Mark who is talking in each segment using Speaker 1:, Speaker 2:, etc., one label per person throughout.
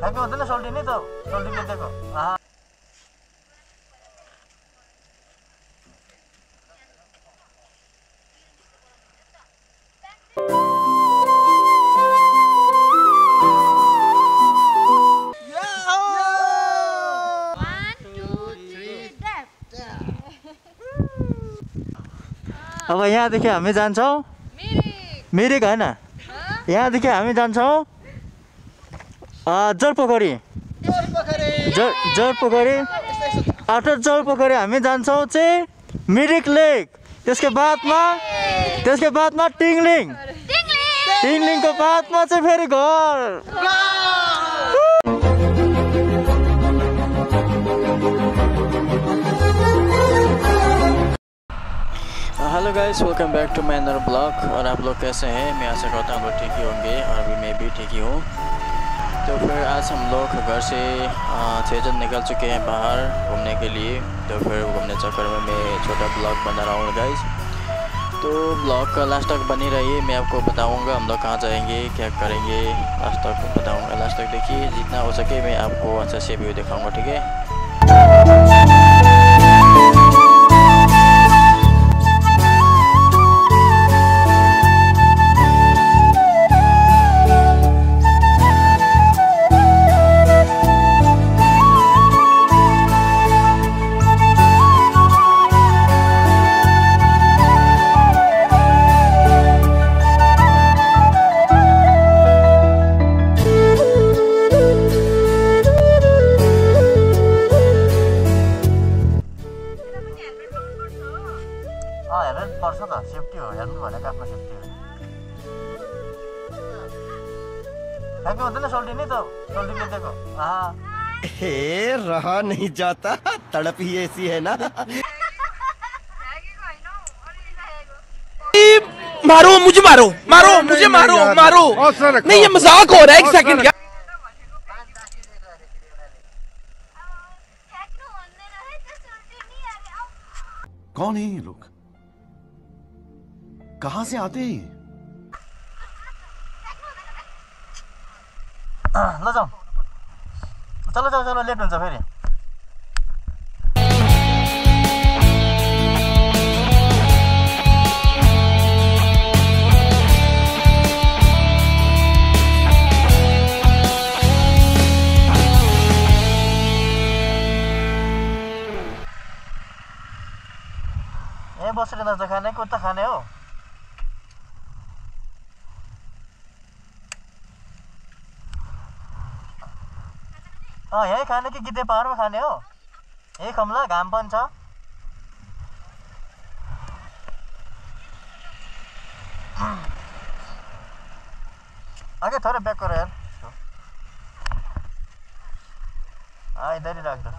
Speaker 1: फ्याँक्नु हुँदैन सोल्टी नि त सोल्टी बेचेको अब यहाँदेखि हामी जान्छौँ मिरिक होइन यहाँदेखि हामी जान्छौँ जलपोखरी जलपोखरी आफ्टर जलपोखरी हामी जान्छौँ चाहिँ मिरिक लेक त्यसको बादमा टिङलिङको बादमा चाहिँ फेरि घर hello guys welcome back to my another blog. और आप लोग कैसे हैं? मैं आशा करता हूँ आप लोग ठीक ही होंगे और अभी मैं भी ठीक ही हूँ। तो फिर आज हम लोग घर से 6 जन निकल चुके हैं बाहर घूमने के लिए। तो फिर घूमने चक्कर में मैं छोटा ब्लॉग बना रहा हूँ गाइस। तो ब्लॉग का लास्ट तक बनी रहिए, मैं आपको बताऊँगा हम लोग कहाँ जाएंगे क्या करेंगे, लास्ट तक बताऊँगा। लास्ट तक देखिए, जितना हो सके मैं आपको अच्छा से व्यू दिखाऊँगा, ठीक है। हेर्नु पर्छ त, सेफ्टी हो, हेर्नु भनेको आफ्नो सेफ्टी हो। फ्याँक्नु हुँदैन सोल्टी नि त सोल्टी बेचेको
Speaker 2: हे रहा नहीं जाता, तड़प ही ऐसी है ना।
Speaker 3: मारो मुझे, मारो मुझे, मारो नहीं, ये मजाक हो रहा है। एक सेकंड का
Speaker 2: कौन है ये लोग, कहाँ से आते हैं?
Speaker 1: ल जाऊ, चलो लेट हुन्छ फेरि। यहीँ बसेर नाच्दा खाने कि उता खाने हो? यहीँ खाने कि गिद्धे पहाडमा खाने हो? यही खम्ला, घाम पनि छ। आगे थोड़ा बैक करो यार, इधर ही रख दो।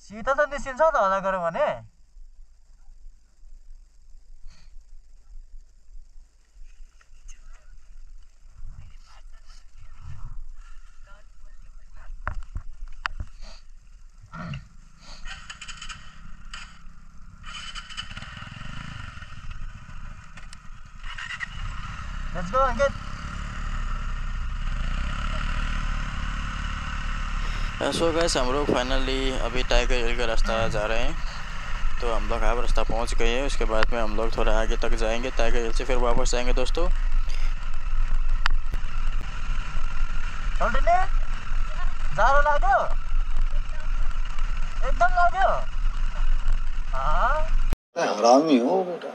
Speaker 1: सिधा त निस्किन्छ त हल्ला गऱ्यो भने Let's go Ankit. So guys हम लोग फाइनली अभी टाइगर हिल का रास्ता जा रहे हैं तो हम लोग अब रास्ता पहुंच गए हैं। उसके बाद में हम लोग थोड़ा आगे तक जाएंगे टाइगर हिल से फिर वापस जाएंगे दोस्तों। जाडो लाग्यो एकदम लाग्यो
Speaker 4: हरामी हो बेटा।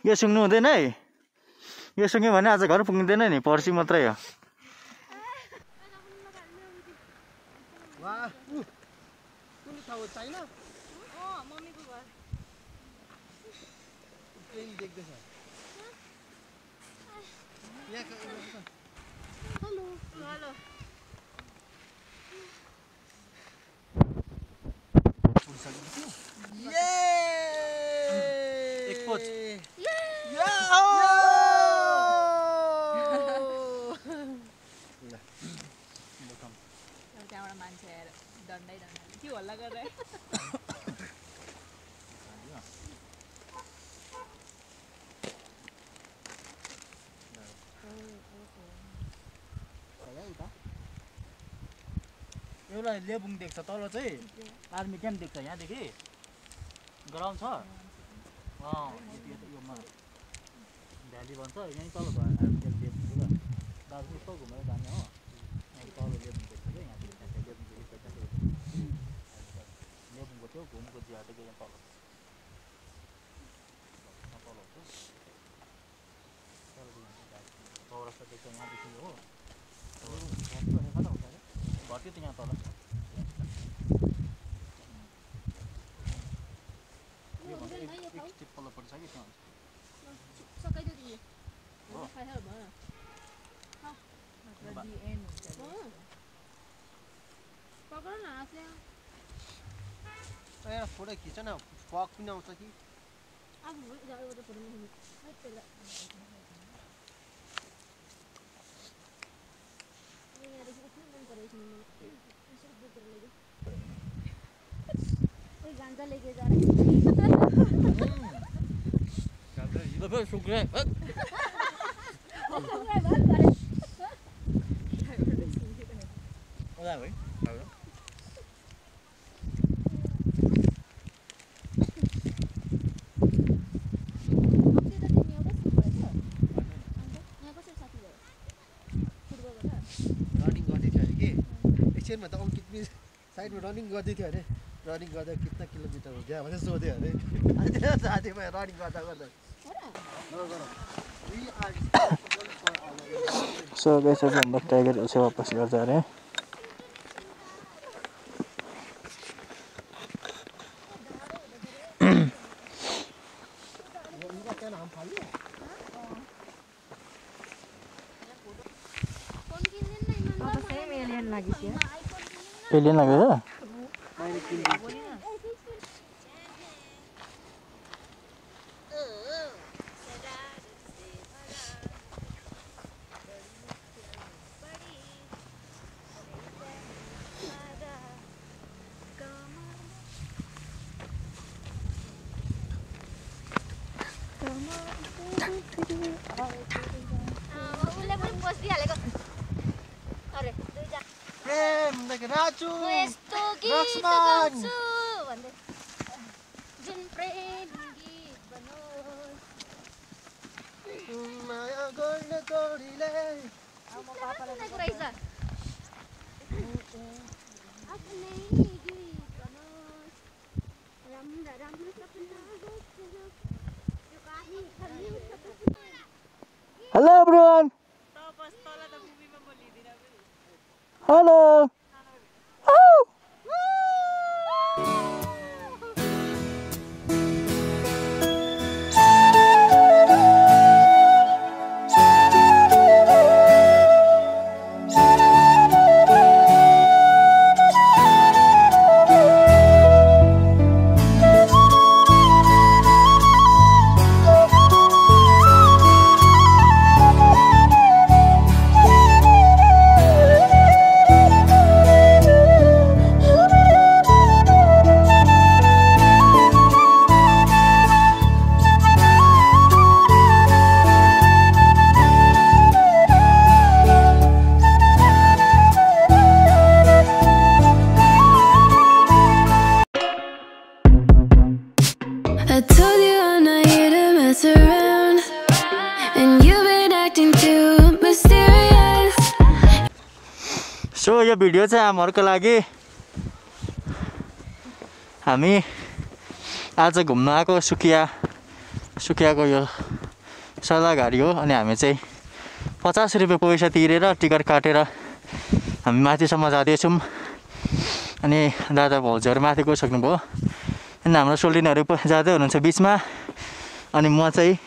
Speaker 1: यो सुन्नु हुँदैन है, यो सुन्यो भने आज घर पुग्दैन नि, पर्सि मात्रै हो। एउटा लेबुङ देख्छ तल चाहिँ आर्मी क्याम्प देख्छ यहाँदेखि ग्राउन्ड छ योमा भ्याली भन्छ यहीँ तल भयो आर्मी क्याम्प लेबुङ हो दार्जिलिङ यस्तो घुमेर जाने हो। यहाँ तल लेबुङ देख्छ क्या यहाँदेखि त्यहाँ लेबुङको थियो घुमको जिहादेखि यहाँ तल तल चौरस्ता देख्छ यहाँदेखि हो घट्यो त यहाँ तल पल्लोपट्टि छ कि त्यहाँ
Speaker 2: फोटो खिच न फक पनि आउँछ कि
Speaker 5: गांजा लेके जा रहे
Speaker 1: हैं शुक्रिया भाई
Speaker 2: में तो अंकित भी साइड में रनिंग गर्दै थियो अरे रनिंग गर्दा कितना किलोमिटर हो गया भने सोध्यो अरे साथी भाइ रनिंग गर्दा गर्दा
Speaker 1: सो गाइस अब हम लोग टाइगर हिल से वापस घर जा रहे हैं। एलियन लाग्यो
Speaker 2: राजु
Speaker 5: यस्तो गीत गाउँछु भन्दै जुन प्रेम गीत बनोस्
Speaker 2: माया गर्ने तोरीले
Speaker 5: अब म पापालाई सुनेको रहेछ आफ्नै गीत बनोस् राम्रा राम्रा सपना
Speaker 1: यो भिडियो चाहिँ हामीहरूको लागि हामी आज घुम्न आएको सुकियाको यो सल्लाहघारी हो अनि हामी चाहिँ 50 रुपियाँ पैसा तिरेर टिकट काटेर हामी माथिसम्म जाँदैछौँ अनि दादा भाउजूहरू माथि गइसक्नुभयो अनि हाम्रो सोल्टिनहरू जाँदै हुनुहुन्छ बिचमा अनि म चाहिँ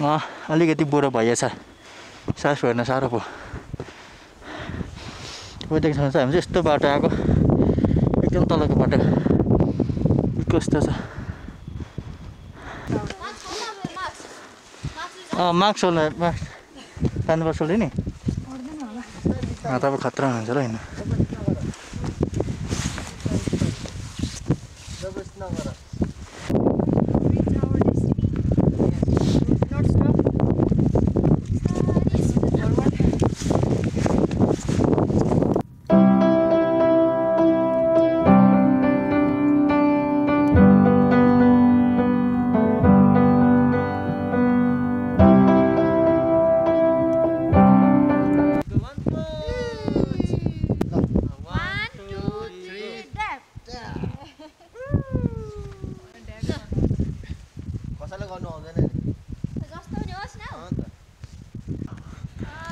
Speaker 1: अलिकति बुढो भइएछ सास फेर्न साह्रो भयो देख्न सक्नुहुन्छ हामी चाहिँ यस्तो बाटो आएको एकदम तलको बाटो कस्तो छ मार्क्स होला मार्क्स तान्नुपर्छ होला नि तपाईँ खतरा हुनुहुन्छ र होइन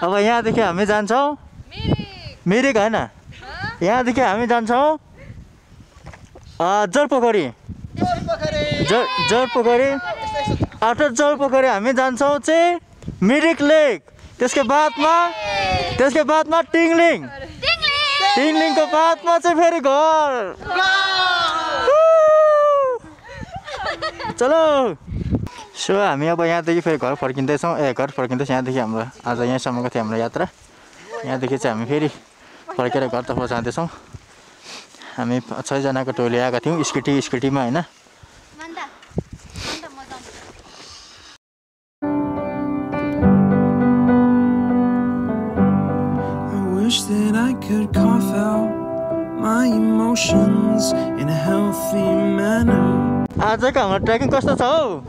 Speaker 1: अब यहाँदेखि हामी जान्छौँ मिरिक होइन यहाँदेखि हामी जान्छौँ जलपोखरी जलपोखरी आफ्टर जलपोखरी हामी जान्छौँ चाहिँ मिरिक लेक त्यसको बादमा टिङलिङको बादमा चाहिँ फेरि घर चलो सो हामी अब यहाँदेखि फेरि घर फर्किँदैछौँ यहाँदेखि हाम्रो आज यहाँसम्मको थियो हाम्रो यात्रा यहाँदेखि चाहिँ हामी फेरि फर्केर घरतर्फ जाँदैछौँ हामी 6 जनाको टोली आएका थियौँ स्कुटीमा होइन आजको हाम्रो ट्रेकिङ कस्तो छ हौ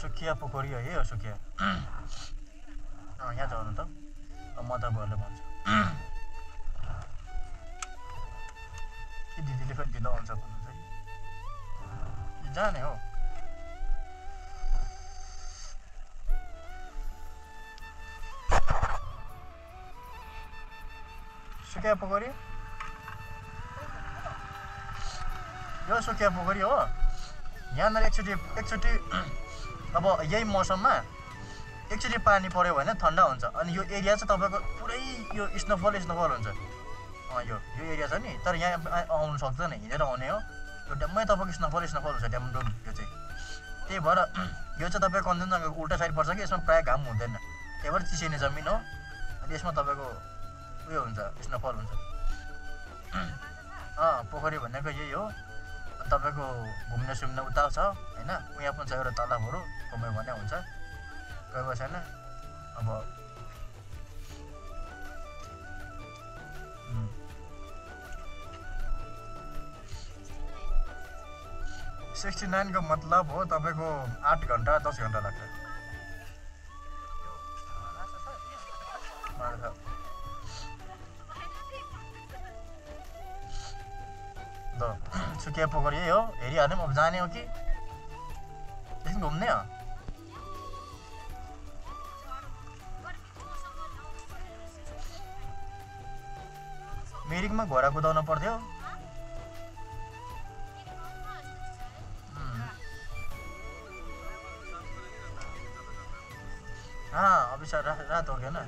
Speaker 1: सुकिया पोखरी है यो सुकिया यहाँ जानु त म तपाईँहरूलाई भन्छु दिदीले फेरि ढिलो आउँछ भन्नु चाहिँ जाने हो सुकिया पोखरी यो सुकिया पोखरी हो यहाँनिर एकचोटि अब यही मौसममा एकचोटि पानी पऱ्यो भने ठन्डा हुन्छ अनि यो एरिया चाहिँ तपाईँको पुरै यो स्नोफल हुन्छ यो एरिया छ नि तर यहाँ आउनु सक्दैन हिँडेर आउने हो यो ड्याममै तपाईँको स्नोफल हुन्छ ड्यामडुम यो चाहिँ त्यही भएर यो चाहिँ तपाईँको कञ्चनजङ्घाको उल्टा साइड पर्छ कि यसमा प्रायः घाम हुँदैन त्यही भएर चिसिने जमिन हो अनि यसमा तपाईँको उयो हुन्छ स्नोफल हुन्छ पोखरी भनेको यही हो तपाईँको घुम्ने सुम्ने उता छ होइन उहाँ पनि छ एउटा तलाबहरू घुम्यो भने हुन्छ गएको छैन अब 69 को मतलब हो तपाईको 8 घण्टा 10 घण्टा लाग्छ। ल सुकिया पोखरी हो, हेरिहाल्नु अब जाने हो कि एकछिन घुम्ने हो। मिरिकमा घोडा कुदाउन पर्थ्यो। हाँ अभी रात हो गया ना।